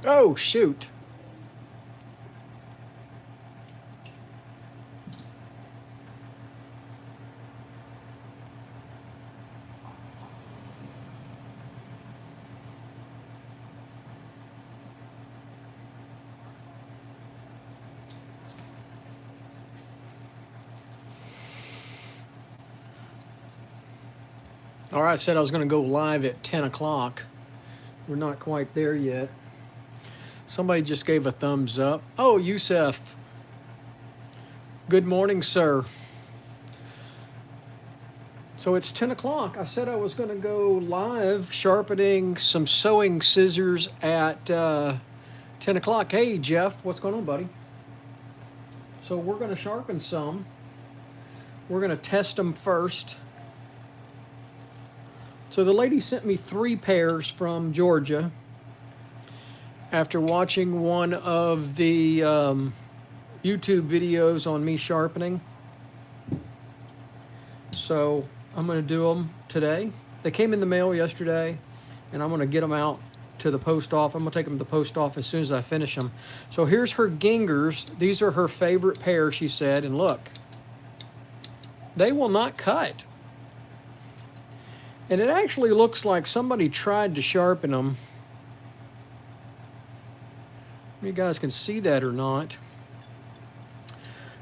Oh, shoot. All right, I said I was going to go live at 10 o'clock. We're not quite there yet. Somebody just gave a thumbs up. Oh, Yusef. Good morning, sir. So it's 10 o'clock. I said I was going to go live sharpening some sewing scissors at 10 o'clock. Hey, Jeff, what's going on, buddy? So we're going to sharpen some. We're going to test them first. So the lady sent me 3 pairs from Georgia after watching one of the YouTube videos on me sharpening. So I'm going to do them today. They came in the mail yesterday, and I'm going to get them out to the post office. I'm going to take them to the post office as soon as I finish them. So here's her gingers. These are her favorite pair, she said, and look, they will not cut. And it actually looks like somebody tried to sharpen them. You guys can see that or not.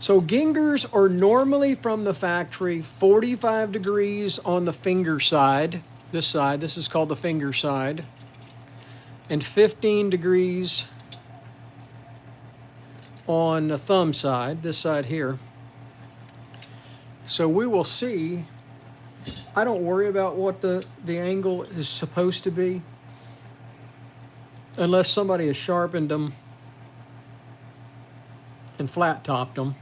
So gingers are normally from the factory 45 degrees on the finger side. This is called the finger side. And 15 degrees on the thumb side, this side here. So we will see. I don't worry about what the angle is supposed to be unless somebody has sharpened them and flat topped them.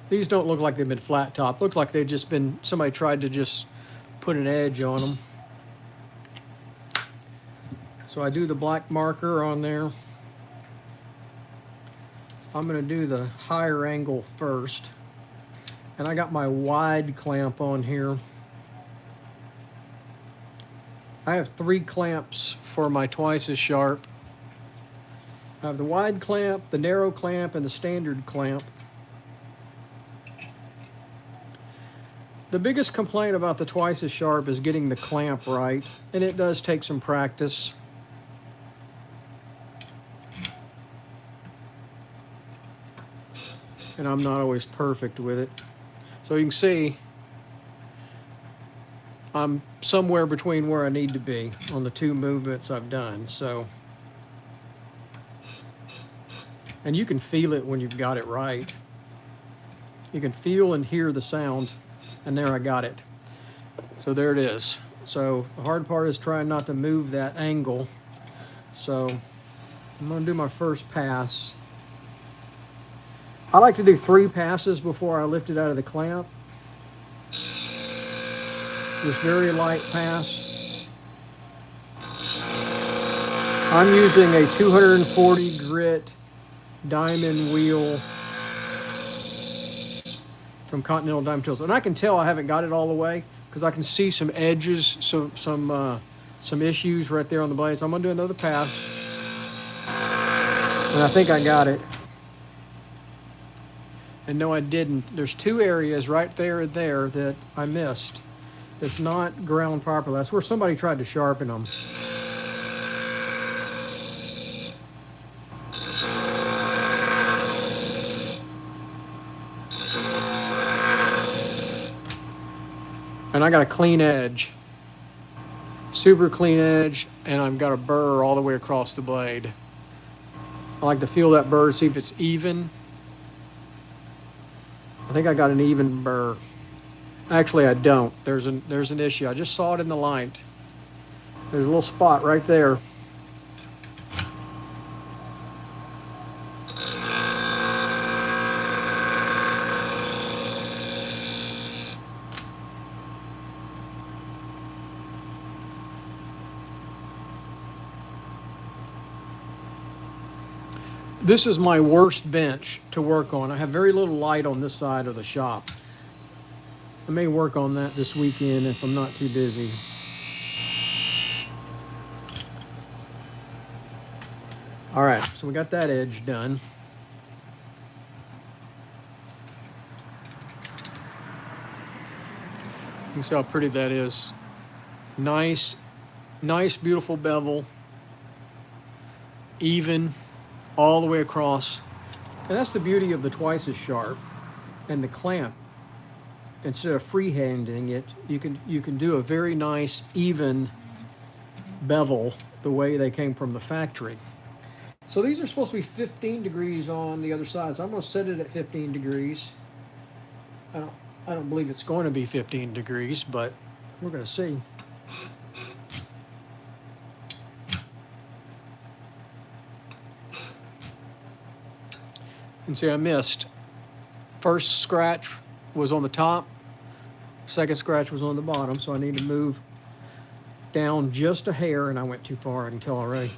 These don't look like they've been flat topped. Looks like they've just been, somebody tried to just put an edge on them. So I do the black marker on there. I'm going to do the higher angle first. And I got my wide clamp on here. I have 3 clamps for my twice as sharp. I have the wide clamp, the narrow clamp, and the standard clamp. The biggest complaint about the twice as sharp is getting the clamp right, and it does take some practice. And I'm not always perfect with it. So you can see I'm somewhere between where I need to be on the 2 movements I've done. So, and you can feel it when you've got it right. You can feel and hear the sound, and there I got it. So there it is. So the hard part is trying not to move that angle. So I'm going to do my first pass. I like to do 3 passes before I lift it out of the clamp. This very light pass. I'm using a 240 grit diamond wheel from Continental Diamond Tools. And I can tell I haven't got it all the way because I can see some edges, some issues right there on the blade. So I'm going to do another pass. And I think I got it. And no, I didn't. There's 2 areas right there and there that I missed. It's not ground properly. That's where somebody tried to sharpen them. And I got a clean edge. Super clean edge, and I've got a burr all the way across the blade. I like to feel that burr, see if it's even. I think I got an even burr. Actually, I don't. There's an issue. I just saw it in the light. There's a little spot right there. This is my worst bench to work on. I have very little light on this side of the shop. I may work on that this weekend if I'm not too busy. All right, so we got that edge done. You can see how pretty that is. Nice, beautiful bevel. Even all the way across. And that's the beauty of the twice as sharp and the clamp. Instead of freehanding it, you can do a very nice, even bevel the way they came from the factory. So these are supposed to be 15 degrees on the other side. So I'm going to set it at 15 degrees. I don't believe it's going to be 15 degrees, but we're going to see. And see, I missed. First scratch was on the top. Second scratch was on the bottom, so I need to move down just a hair, and I went too far, I can tell already.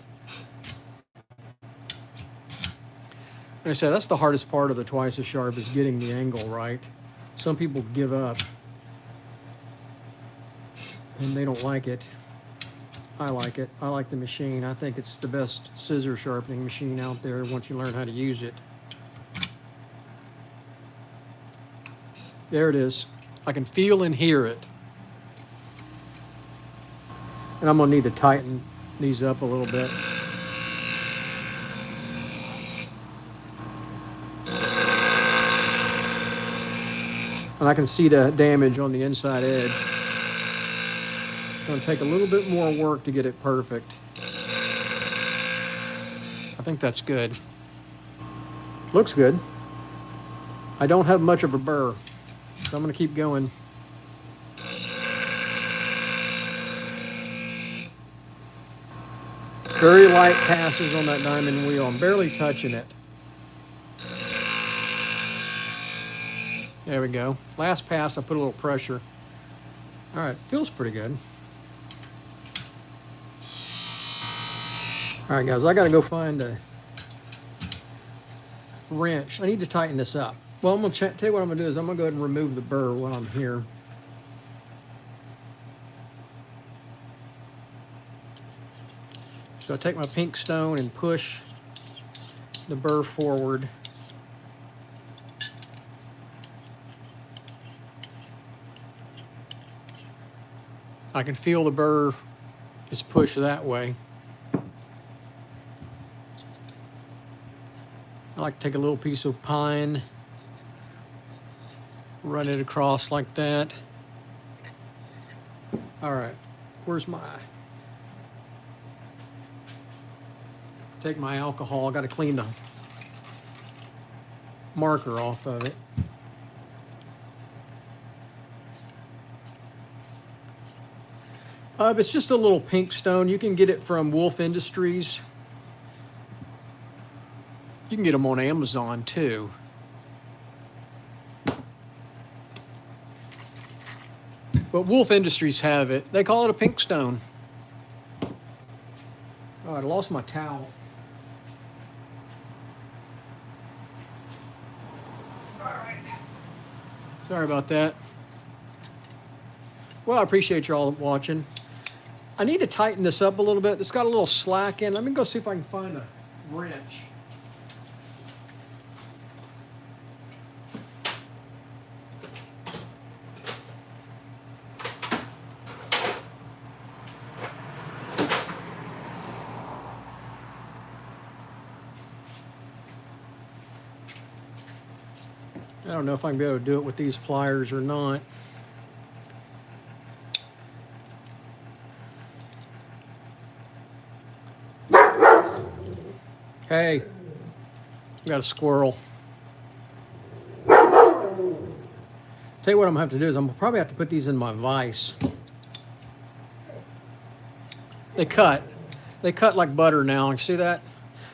Like I said, that's the hardest part of the twice as sharp, is getting the angle right. Some people give up, and they don't like it. I like it. I like the machine. I think it's the best scissor sharpening machine out there once you learn how to use it. There it is. I can feel and hear it. And I'm going to need to tighten these up a little bit. And I can see the damage on the inside edge. It's going to take a little bit more work to get it perfect. I think that's good. Looks good. I don't have much of a burr, so I'm going to keep going. Very light passes on that diamond wheel. I'm barely touching it. There we go. Last pass, I put a little pressure. All right, feels pretty good. All right, guys, I got to go find a wrench. I need to tighten this up. Well, I'm going to tell you what I'm going to do is I'm going to go ahead and remove the burr while I'm here. So I take my pink stone and push the burr forward. I can feel the burr is pushed that way. I like to take a little piece of pine, run it across like that. All right, where's my... Take my alcohol. I got to clean the marker off of it. It's just a little pink stone. You can get it from Wolf Industries. You can get them on Amazon too. But Wolf Industries have it. They call it a pink stone. Oh, I lost my towel. Sorry about that. Well, I appreciate you all watching. I need to tighten this up a little bit. It's got a little slack in. Let me go see if I can find a wrench. I don't know if I can be able to do it with these pliers or not. Hey, we got a squirrel. Tell you what I'm gonna have to do is I'm gonna probably have to put these in my vise. They cut like butter now. You see that?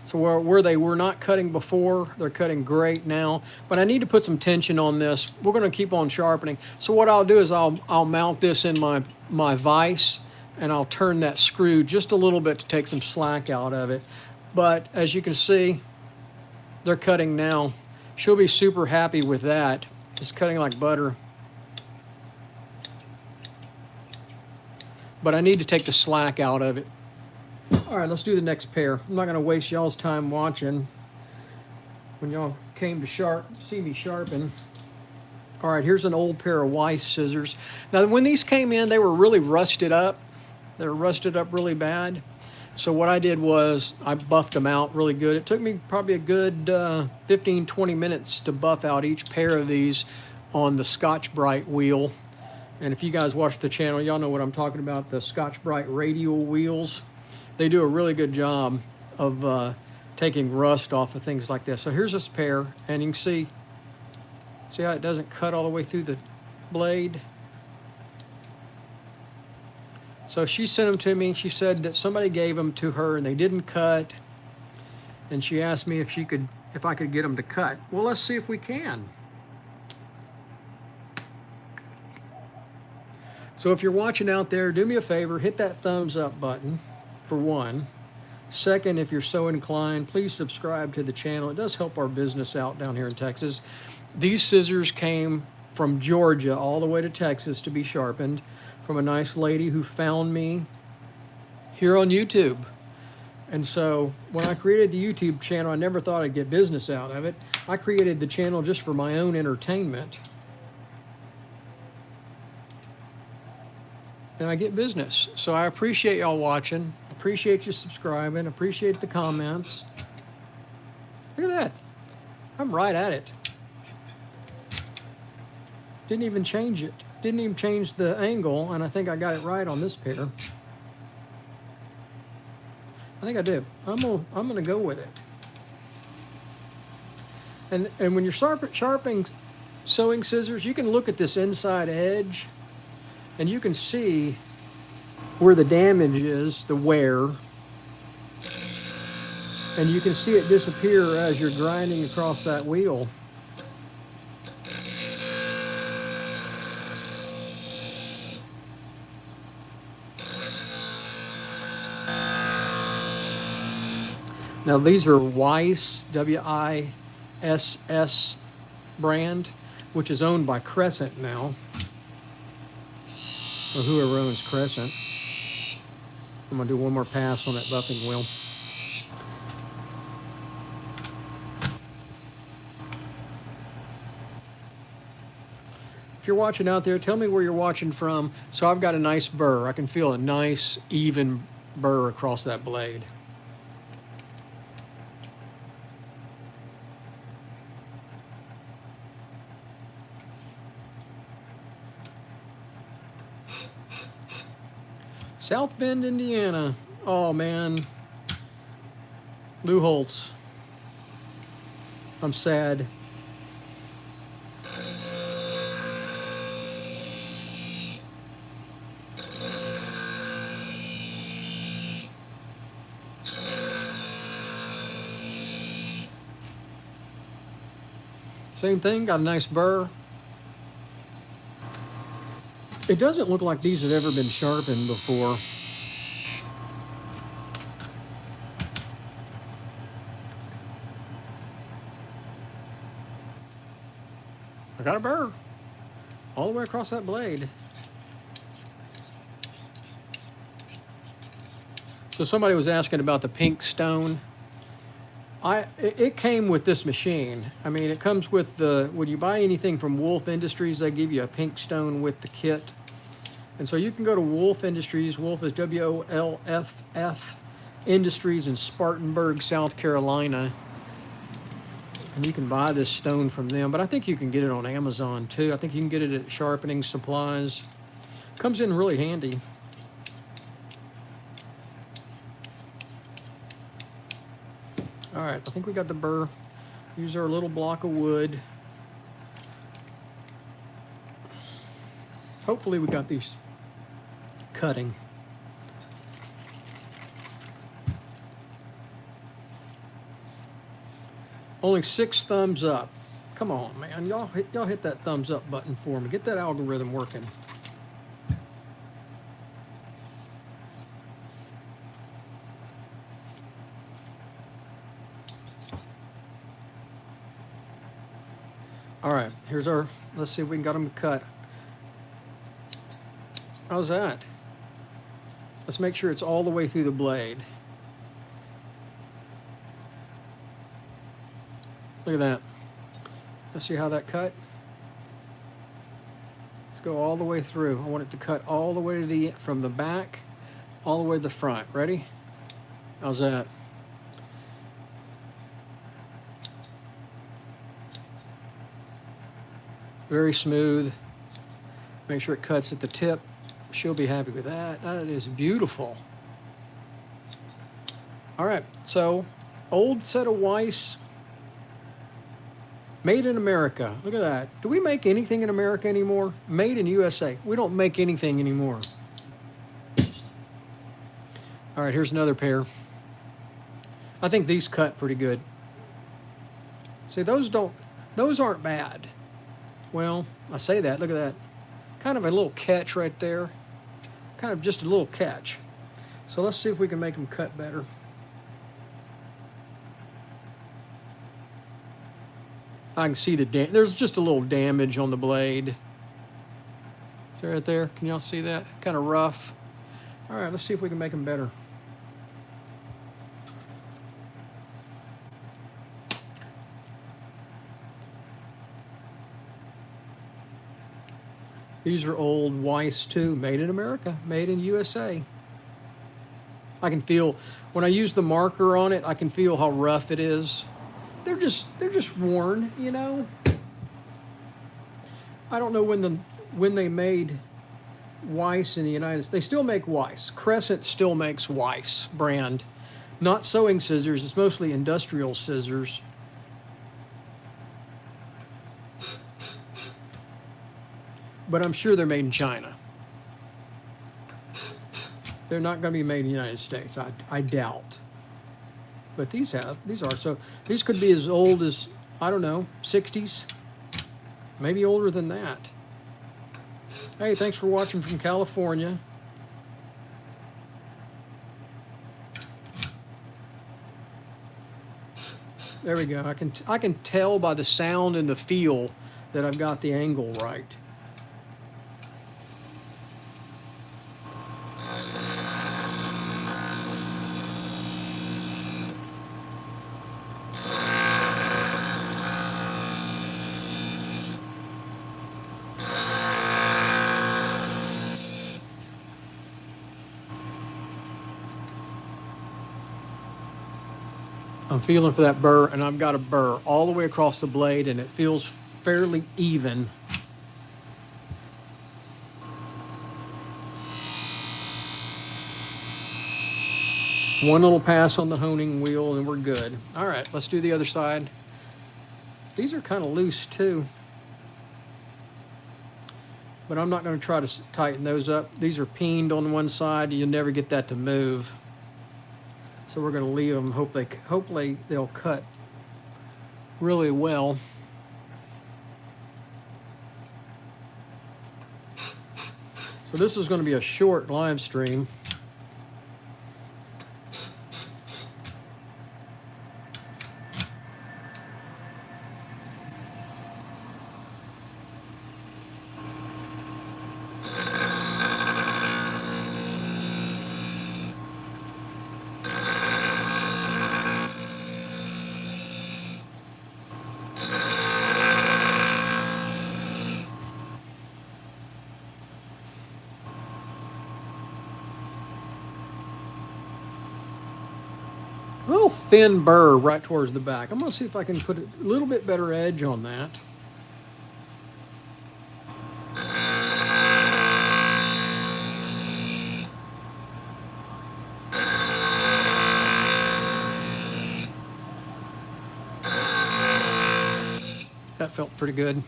So where they were not cutting before, they're cutting great now. But I need to put some tension on this. We're gonna keep on sharpening. So what I'll do is I'll mount this in my vise, and I'll turn that screw just a little bit to take some slack out of it. But as you can see, they're cutting now. She'll be super happy with that. It's cutting like butter. But I need to take the slack out of it. All right, let's do the next pair. I'm not gonna waste y'all's time watching when y'all came to see me sharpen. All right, here's an old pair of Weiss scissors. Now, when these came in, they were really rusted up. They were rusted up really bad. So what I did was I buffed them out really good. It took me probably a good 15, 20 minutes to buff out each pair of these on the Scotch-Brite wheel. And if you guys watch the channel, y'all know what I'm talking about, the Scotch-Brite radial wheels. They do a really good job of taking rust off of things like this. So here's this pair, and you can see how it doesn't cut all the way through the blade? So she sent them to me. She said that somebody gave them to her and they didn't cut. And she asked me if I could get them to cut. Well, let's see if we can. So if you're watching out there, do me a favor, hit that thumbs up button for one. Second, if you're so inclined, please subscribe to the channel. It does help our business out down here in Texas. These scissors came from Georgia all the way to Texas to be sharpened from a nice lady who found me here on YouTube. And so when I created the YouTube channel, I never thought I'd get business out of it. I created the channel just for my own entertainment. And I get business. So I appreciate y'all watching. Appreciate you subscribing. Appreciate the comments. Look at that. I'm right at it. Didn't even change it. Didn't even change the angle, and I think I got it right on this pair. I think I do. I'm gonna go with it. And when you're sharpening sewing scissors, you can look at this inside edge, and you can see where the damage is, the wear, and you can see it disappear as you're grinding across that wheel. Now these are Weiss, W-I-S-S brand, which is owned by Crescent now, or whoever owns Crescent. I'm gonna do one more pass on that buffing wheel. If you're watching out there, tell me where you're watching from. So I've got a nice burr. I can feel a nice, even burr across that blade. South Bend, Indiana. Oh, man. Lou Holtz. I'm sad. Same thing, got a nice burr. It doesn't look like these have ever been sharpened before. I got a burr all the way across that blade. So somebody was asking about the pink stone. It came with this machine. I mean, it comes with the, when you buy anything from Wolf Industries, they give you a pink stone with the kit. And so you can go to Wolf Industries. Wolf is W-O-L-F-F Industries in Spartanburg, South Carolina. And you can buy this stone from them. But I think you can get it on Amazon too. I think you can get it at Sharpening Supplies. Comes in really handy. All right, I think we got the burr. Use our little block of wood. Hopefully we got these cutting. Only 6 thumbs up. Come on, man. Y'all hit that thumbs up button for me. Get that algorithm working. All right, here's our, let's see if we can get them cut. How's that? Let's make sure it's all the way through the blade. Look at that. Let's see how that cut. Let's go all the way through. I want it to cut all the way to the from the back, all the way to the front. Ready? How's that? Very smooth. Make sure it cuts at the tip. She'll be happy with that. That is beautiful. All right, so old set of Weiss, made in America. Look at that. Do we make anything in America anymore? Made in USA. We don't make anything anymore. All right, here's another pair. I think these cut pretty good. See, those aren't bad. Well, I say that, look at that. Kind of a little catch right there. Kind of just a little catch. So let's see if we can make them cut better. I can see there's just a little damage on the blade. Is that right there? Can y'all see that? Kind of rough. All right, let's see if we can make them better. These are old Weiss too, made in America, made in USA. I can feel, when I use the marker on it, I can feel how rough it is. They're just worn, you know. I don't know when they made Weiss in the United States. They still make Weiss. Crescent still makes Weiss brand. Not sewing scissors, it's mostly industrial scissors. But I'm sure they're made in China. They're not going to be made in the United States, I doubt. But these are. So these could be as old as, I don't know, 60s. Maybe older than that. Hey, thanks for watching from California. There we go. I can tell by the sound and the feel that I've got the angle right. I'm feeling for that burr, and I've got a burr all the way across the blade, and it feels fairly even. One little pass on the honing wheel, and we're good. All right, let's do the other side. These are kind of loose, too. But I'm not going to try to tighten those up. These are peened on one side. You'll never get that to move. So we're going to leave them. Hopefully they'll cut really well. So this is going to be a short live stream. A little thin burr right towards the back. I'm going to see if I can put a little bit better edge on that. That felt pretty good.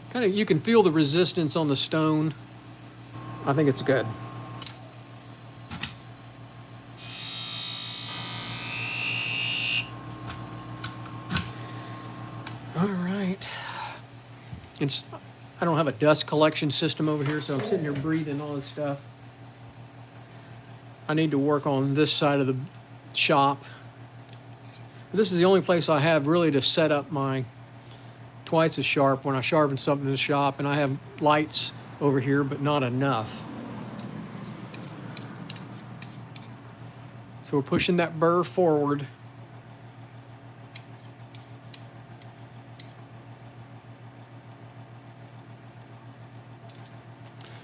Kind of, you can feel the resistance on the stone. I think it's good. I don't have a dust collection system over here, so I'm sitting here breathing all this stuff. I need to work on this side of the shop. This is the only place I have really to set up my twice as sharp when I sharpen something in the shop, and I have lights over here, but not enough. So we're pushing that burr forward.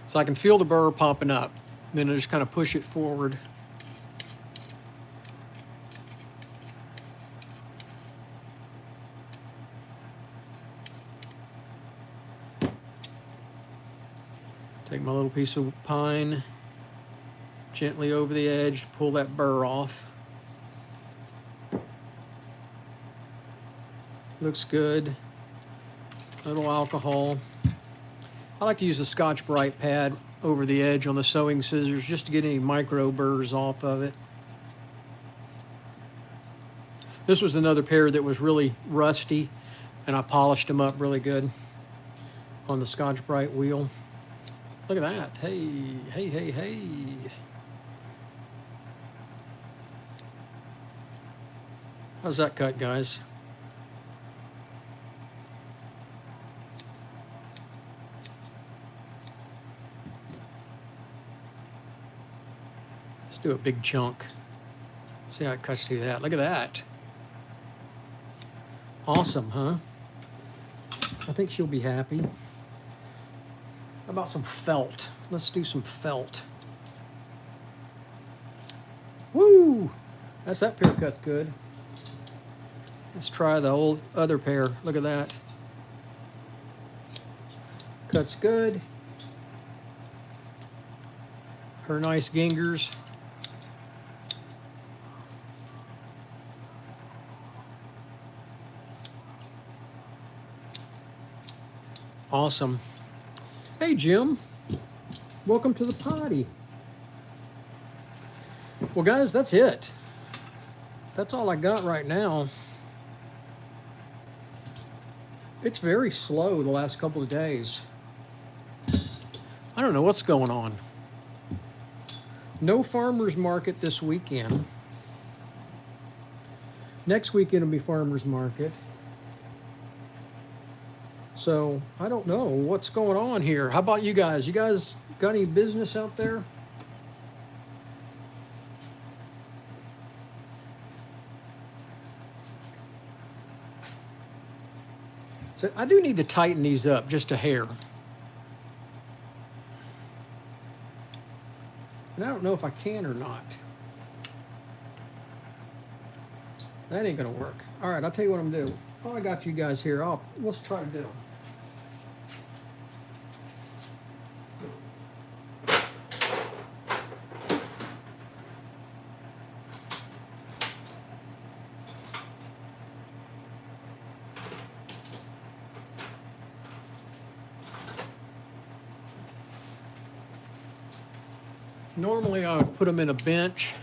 So I can feel the burr popping up. Then I just kind of push it forward. Take my little piece of pine, gently over the edge, pull that burr off. Looks good. A little alcohol. I like to use a Scotch-Brite pad over the edge on the sewing scissors just to get any micro burrs off of it. This was another pair that was really rusty, and I polished them up really good on the Scotch-Brite wheel. Look at that. Hey, hey, hey, hey. How's that cut, guys? Let's do a big chunk. See how it cuts through that. Look at that. Awesome, huh? I think she'll be happy. How about some felt? Let's do some felt. Woo! That pair cut's good. Let's try the old other pair. Look at that. Cuts good. Her nice gingers. Awesome. Hey, Jim. Welcome to the party. Well, guys, that's it. That's all I got right now. It's very slow the last couple of days. I don't know what's going on. No farmers market this weekend. Next weekend will be farmers market. So I don't know what's going on here. How about you guys? You guys got any business out there? So I do need to tighten these up just a hair. And I don't know if I can or not. That ain't gonna work. All right, I'll tell you what I'm gonna do. Oh, I got you guys here. Let's try to do them. Normally I would put them in a bench,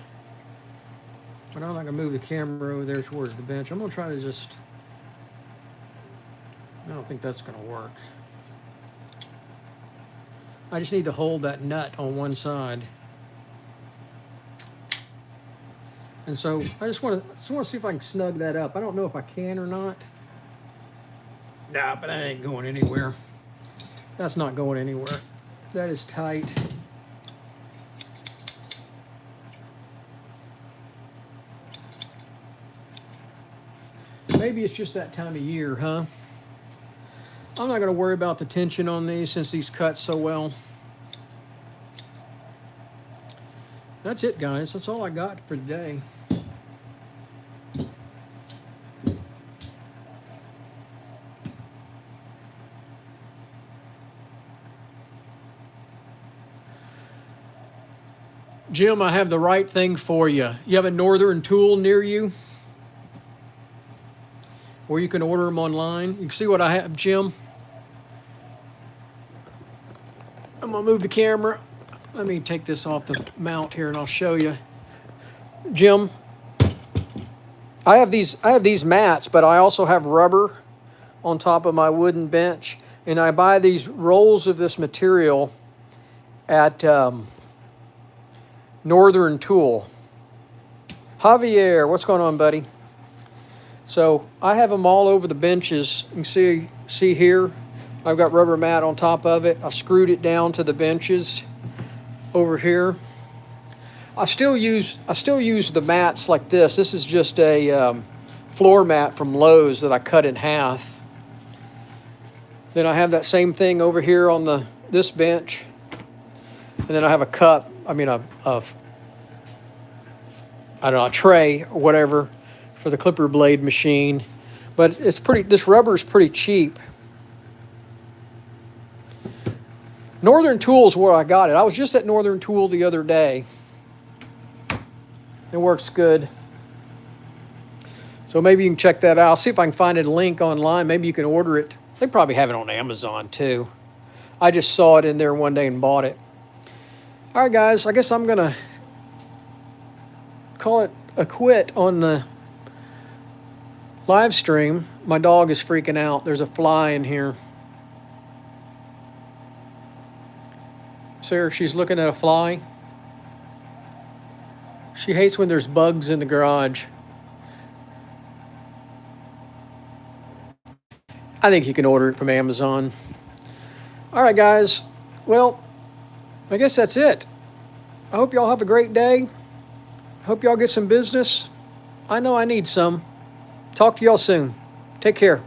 but I'm not gonna move the camera over there towards the bench. I'm gonna try to just, I don't think that's gonna work. I just need to hold that nut on one side. And so I just wanna see if I can snug that up. I don't know if I can or not. Nah, but that ain't going anywhere. That's not going anywhere. That is tight. Maybe it's just that time of year, huh? I'm not going to worry about the tension on these since these cut so well. That's it, guys. That's all I got for today. Jim, I have the right thing for you. You have a Northern tool near you? Or you can order them online. You can see what I have, Jim. I'm gonna move the camera. Let me take this off the mount here and I'll show you. Jim, I have these mats, but I also have rubber on top of my wooden bench. And I buy these rolls of this material at Northern Tool. Javier, what's going on, buddy? So I have them all over the benches. You can see here, I've got rubber mat on top of it. I screwed it down to the benches over here. I still use the mats like this. This is just a floor mat from Lowe's that I cut in half. Then I have that same thing over here on this bench. And then I have a cup, I mean I don't know, a tray or whatever for the clipper blade machine. But it's pretty, this rubber is pretty cheap. Northern Tool's where I got it. I was just at Northern Tool the other day. It works good. So maybe you can check that out. I'll see if I can find a link online. Maybe you can order it. They probably have it on Amazon too. I just saw it in there one day and bought it. All right, guys, I guess I'm going to call it a quit on the live stream. My dog is freaking out. There's a fly in here. Sarah, she's looking at a fly. She hates when there's bugs in the garage. I think you can order it from Amazon. All right, guys. Well, I guess that's it. I hope y'all have a great day. Hope y'all get some business. I know I need some. Talk to y'all soon. Take care.